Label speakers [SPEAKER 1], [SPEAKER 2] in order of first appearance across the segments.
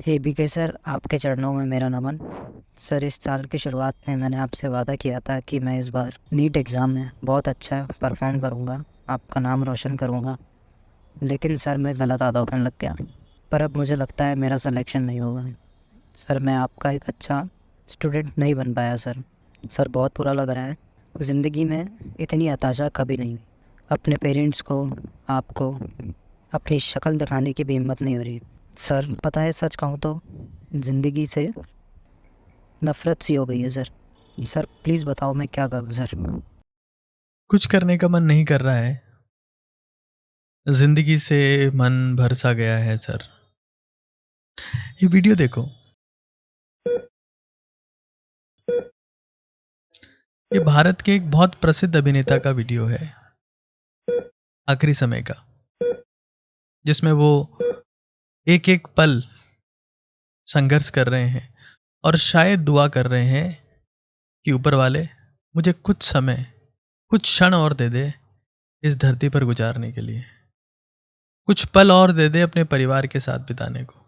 [SPEAKER 1] हे BK sir, आपके चरणों में मेरा नमन। सर, इस साल की शुरुआत में मैंने आपसे वादा किया था कि मैं इस बार नीट एग्ज़ाम में बहुत अच्छा परफॉर्म करूंगा, आपका नाम रोशन करूंगा। लेकिन सर, मैं गलत आदतों में लग गया। पर अब मुझे लगता है मेरा सिलेक्शन नहीं होगा। सर, मैं आपका एक अच्छा स्टूडेंट नहीं बन पाया सर। सर, बहुत बुरा लग रहा है। ज़िंदगी में इतनी हताशा कभी नहीं हुई। अपने पेरेंट्स को, आपको अपनी शक्ल दिखाने की भी हिम्मत नहीं हो रही। सर, पता है, सच कहूँ तो ज़िंदगी से नफ़रत सी हो गई है सर। सर, प्लीज़ बताओ मैं क्या करूँ सर।
[SPEAKER 2] कुछ करने का मन नहीं कर रहा है। जिंदगी से मन भर सा गया है सर। ये वीडियो देखो। ये भारत के एक बहुत प्रसिद्ध अभिनेता का वीडियो है, आखिरी समय का, जिसमें वो एक एक पल संघर्ष कर रहे हैं और शायद दुआ कर रहे हैं कि ऊपर वाले मुझे कुछ समय, कुछ क्षण और दे दे इस धरती पर गुजारने के लिए, कुछ पल और दे दे अपने परिवार के साथ बिताने को।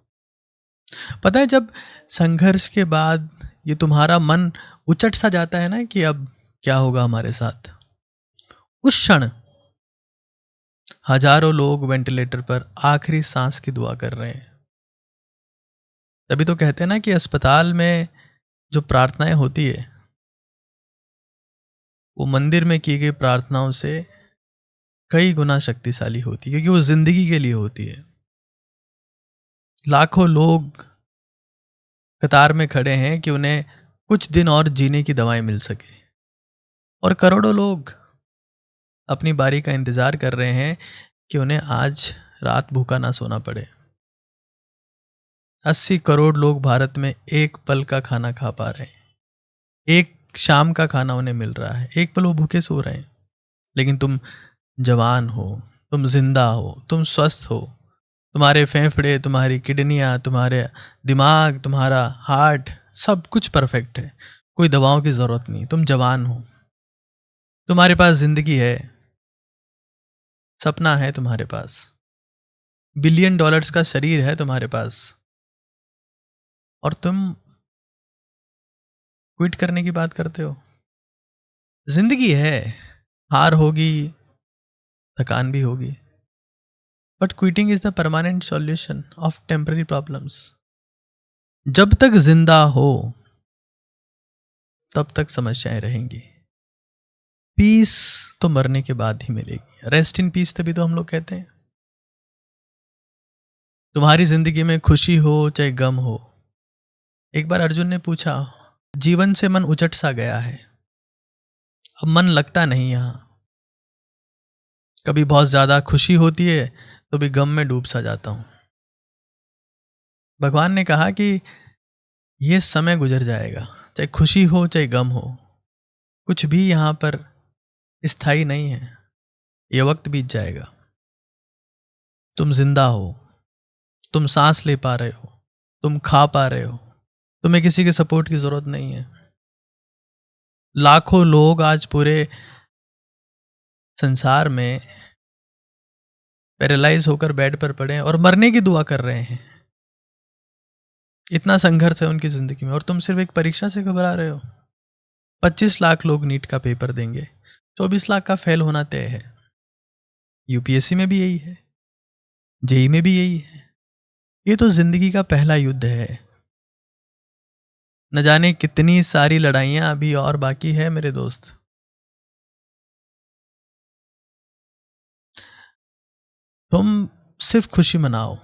[SPEAKER 2] पता है, जब संघर्ष के बाद ये तुम्हारा मन उचट सा जाता है ना कि अब क्या होगा हमारे साथ, उस क्षण हजारों लोग वेंटिलेटर पर आखिरी सांस की दुआ कर रहे हैं। तभी तो कहते हैं ना कि अस्पताल में जो प्रार्थनाएं होती है वो मंदिर में की गई प्रार्थनाओं से कई गुना शक्तिशाली होती है, क्योंकि वो जिंदगी के लिए होती है। लाखों लोग कतार में खड़े हैं कि उन्हें कुछ दिन और जीने की दवाएं मिल सके, और करोड़ों लोग अपनी बारी का इंतजार कर रहे हैं कि उन्हें आज रात भूखा ना सोना पड़े। 80 करोड़ लोग भारत में एक पल का खाना खा पा रहे हैं, एक शाम का खाना उन्हें मिल रहा है, एक पल वो भूखे सो रहे हैं। लेकिन तुम जवान हो, तुम जिंदा हो, तुम स्वस्थ हो, तुम्हारे फेफड़े, तुम्हारी किडनियाँ, तुम्हारे दिमाग, तुम्हारा हार्ट, सब कुछ परफेक्ट है। कोई दवाओं की ज़रूरत नहीं, तुम जवान हो, तुम्हारे पास ज़िंदगी है, सपना है तुम्हारे पास, बिलियन डॉलर्स का शरीर है तुम्हारे पास, और तुम क्विट करने की बात करते हो। जिंदगी है, हार होगी, थकान भी होगी, but quitting is the permanent solution of temporary problems. जब तक जिंदा हो तब तक समस्याएं रहेंगी। पीस तो मरने के बाद ही मिलेगी, रेस्ट इन पीस तभी तो हम लोग कहते हैं। तुम्हारी जिंदगी में खुशी हो चाहे गम हो, एक बार अर्जुन ने पूछा, जीवन से मन उचट सा गया है, अब मन लगता नहीं यहां। कभी बहुत ज्यादा खुशी होती है तो भी गम में डूब सा जाता हूं। भगवान ने कहा कि ये समय गुजर जाएगा, चाहे खुशी हो चाहे गम हो, कुछ भी यहां पर स्थायी नहीं है, ये वक्त बीत जाएगा। तुम जिंदा हो, तुम सांस ले पा रहे हो, तुम खा पा रहे हो, तुम्हें किसी के सपोर्ट की जरूरत नहीं है। लाखों लोग आज पूरे संसार में पैरालाइज होकर बेड पर पड़े हैं और मरने की दुआ कर रहे हैं। इतना संघर्ष है उनकी जिंदगी में, और तुम सिर्फ एक परीक्षा से घबरा रहे हो। 25 लाख लोग नीट का पेपर देंगे, 24 लाख का फेल होना तय है। यूपीएससी में भी यही है, जेई में भी यही है। ये तो जिंदगी का पहला युद्ध है। न जाने कितनी सारी लड़ाइयां अभी और बाकी है मेरे दोस्त। तुम सिर्फ खुशी मनाओ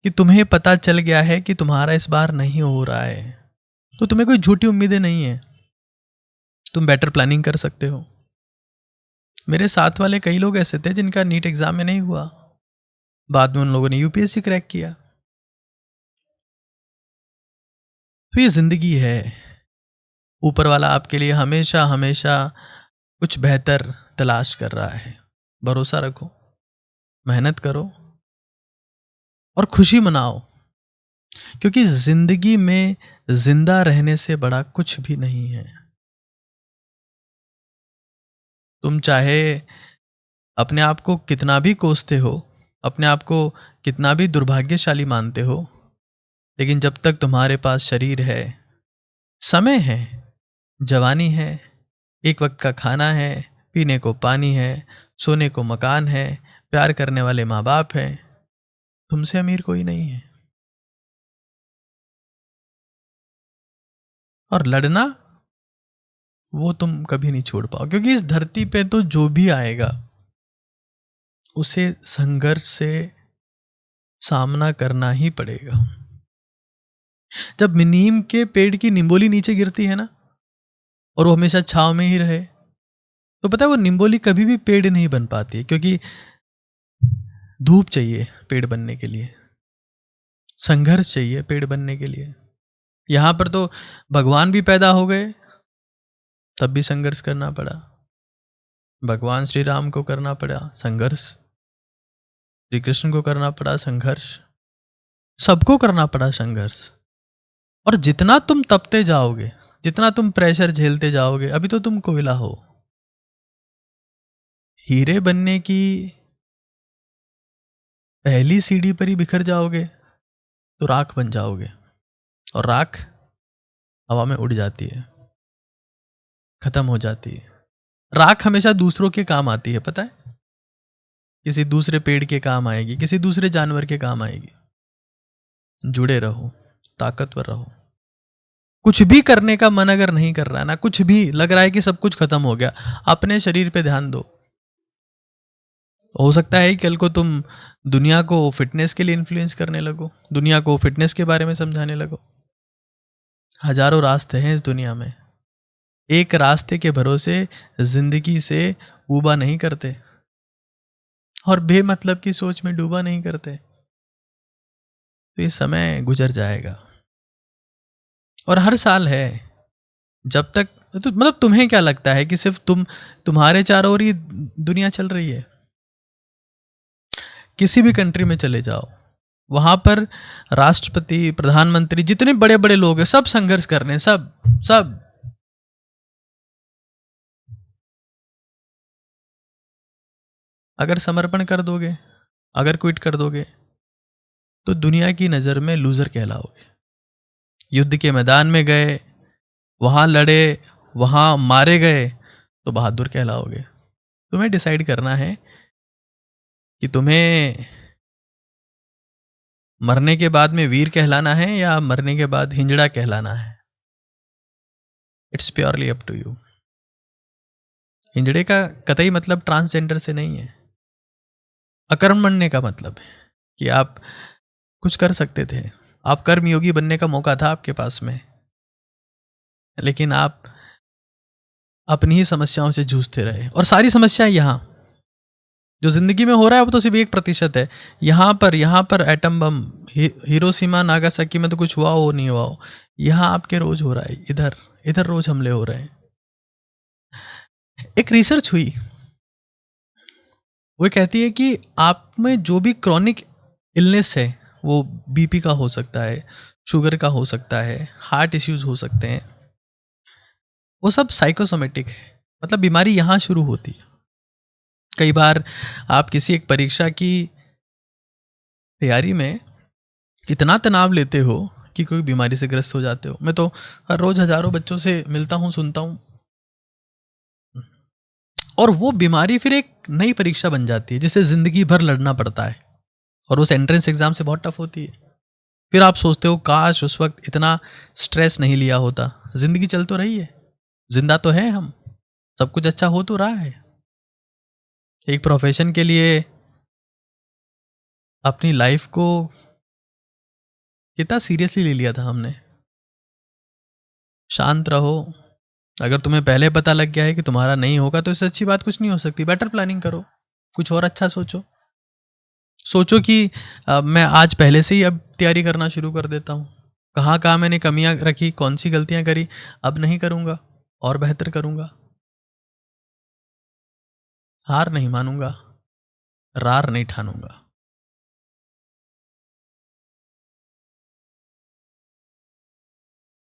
[SPEAKER 2] कि तुम्हें पता चल गया है कि तुम्हारा इस बार नहीं हो रहा है, तो तुम्हें कोई झूठी उम्मीदें नहीं है, तुम बेटर प्लानिंग कर सकते हो। मेरे साथ वाले कई लोग ऐसे थे जिनका नीट एग्जाम में नहीं हुआ, बाद में उन लोगों ने यूपीएससी क्रैक किया। तो ये जिंदगी है। ऊपर वाला आपके लिए हमेशा हमेशा कुछ बेहतर तलाश कर रहा है। भरोसा रखो, मेहनत करो और खुशी मनाओ, क्योंकि जिंदगी में जिंदा रहने से बड़ा कुछ भी नहीं है। तुम चाहे अपने आप को कितना भी कोसते हो, अपने आप को कितना भी दुर्भाग्यशाली मानते हो, लेकिन जब तक तुम्हारे पास शरीर है, समय है, जवानी है, एक वक्त का खाना है, पीने को पानी है, सोने को मकान है, प्यार करने वाले माँ बाप हैं, तुमसे अमीर कोई नहीं है। और लड़ना वो तुम कभी नहीं छोड़ पाओ, क्योंकि इस धरती पे तो जो भी आएगा उसे संघर्ष से सामना करना ही पड़ेगा। जब नीम के पेड़ की निम्बोली नीचे गिरती है ना, और वो हमेशा छांव में ही रहे, तो पता है वो निम्बोली कभी भी पेड़ नहीं बन पाती है, क्योंकि धूप चाहिए पेड़ बनने के लिए, संघर्ष चाहिए पेड़ बनने के लिए। यहां पर तो भगवान भी पैदा हो गए, तब भी संघर्ष करना पड़ा। भगवान श्री राम को करना पड़ा संघर्ष, श्री कृष्ण को करना पड़ा संघर्ष, सबको करना पड़ा संघर्ष। और जितना तुम तपते जाओगे, जितना तुम प्रेशर झेलते जाओगे, अभी तो तुम कोयला हो, हीरे बनने की पहली सीढ़ी पर ही बिखर जाओगे तो राख बन जाओगे, और राख हवा में उड़ जाती है, खत्म हो जाती है। राख हमेशा दूसरों के काम आती है, पता है, किसी दूसरे पेड़ के काम आएगी, किसी दूसरे जानवर के काम आएगी। जुड़े रहो, ताकतवर रहो। कुछ भी करने का मन अगर नहीं कर रहा है ना, कुछ भी लग रहा है कि सब कुछ खत्म हो गया, अपने शरीर पे ध्यान दो। हो सकता है कल को तुम दुनिया को फिटनेस के लिए इन्फ्लुएंस करने लगो, दुनिया को फिटनेस के बारे में समझाने लगो। हजारों रास्ते हैं इस दुनिया में, एक रास्ते के भरोसे जिंदगी से ऊबा नहीं करते, और बेमतलब की सोच में डूबा नहीं करते। तो ये समय गुजर जाएगा, और हर साल है। जब तक तो मतलब तुम्हें क्या लगता है कि सिर्फ तुम्हारे चारों ओर ही दुनिया चल रही है? किसी भी कंट्री में चले जाओ, वहां पर राष्ट्रपति, प्रधानमंत्री, जितने बड़े बड़े लोग हैं, सब संघर्ष कर रहे हैं, सब। अगर समर्पण कर दोगे, अगर क्विट कर दोगे, तो दुनिया की नजर में लूजर कहलाओगे। युद्ध के मैदान में गए, वहां लड़े, वहां मारे गए, तो बहादुर कहलाओगे। तुम्हें डिसाइड करना है कि तुम्हें मरने के बाद में वीर कहलाना है या मरने के बाद हिंजड़ा कहलाना है। It's purely up to you. हिंजड़े का कतई मतलब ट्रांसजेंडर से नहीं है। अकर्मण्य का मतलब है कि आप कुछ कर सकते थे, आप कर्मयोगी बनने का मौका था आपके पास में, लेकिन आप अपनी ही समस्याओं से जूझते रहे। और सारी समस्याएं यहां जो जिंदगी में हो रहा है वो तो सिर्फ 1% है। यहां पर एटम बम, हिरोशिमा नागासाकी में तो कुछ हुआ हो नहीं हुआ हो, यहां आपके रोज हो रहा है, इधर रोज हमले हो रहे हैं। एक रिसर्च हुई, वो कहती है कि आप में जो भी क्रॉनिक इलनेस है, वो बीपी का हो सकता है, शुगर का हो सकता है, हार्ट इश्यूज हो सकते हैं, वो सब साइकोसोमेटिक है। मतलब बीमारी यहां शुरू होती है। कई बार आप किसी एक परीक्षा की तैयारी में इतना तनाव लेते हो कि कोई बीमारी से ग्रस्त हो जाते हो। मैं तो हर रोज हजारों बच्चों से मिलता हूं, सुनता हूं, और वो बीमारी फिर एक नई परीक्षा बन जाती है जिसे जिंदगी भर लड़ना पड़ता है, और उस एंट्रेंस एग्जाम से बहुत टफ होती है। फिर आप सोचते हो काश उस वक्त इतना स्ट्रेस नहीं लिया होता। जिंदगी चल तो रही है, जिंदा तो है हम, सब कुछ अच्छा हो तो रहा है। एक प्रोफेशन के लिए अपनी लाइफ को कितना सीरियसली ले लिया था हमने। शांत रहो। अगर तुम्हें पहले पता लग गया है कि तुम्हारा नहीं होगा, तो इससे अच्छी बात कुछ नहीं हो सकती। बेटर प्लानिंग करो, कुछ और अच्छा सोचो कि मैं आज पहले से ही अब तैयारी करना शुरू कर देता हूँ। कहाँ मैंने कमियां रखी, कौन सी गलतियां करी, अब नहीं करूंगा और बेहतर करूंगा। हार नहीं मानूंगा, रार नहीं ठानूंगा।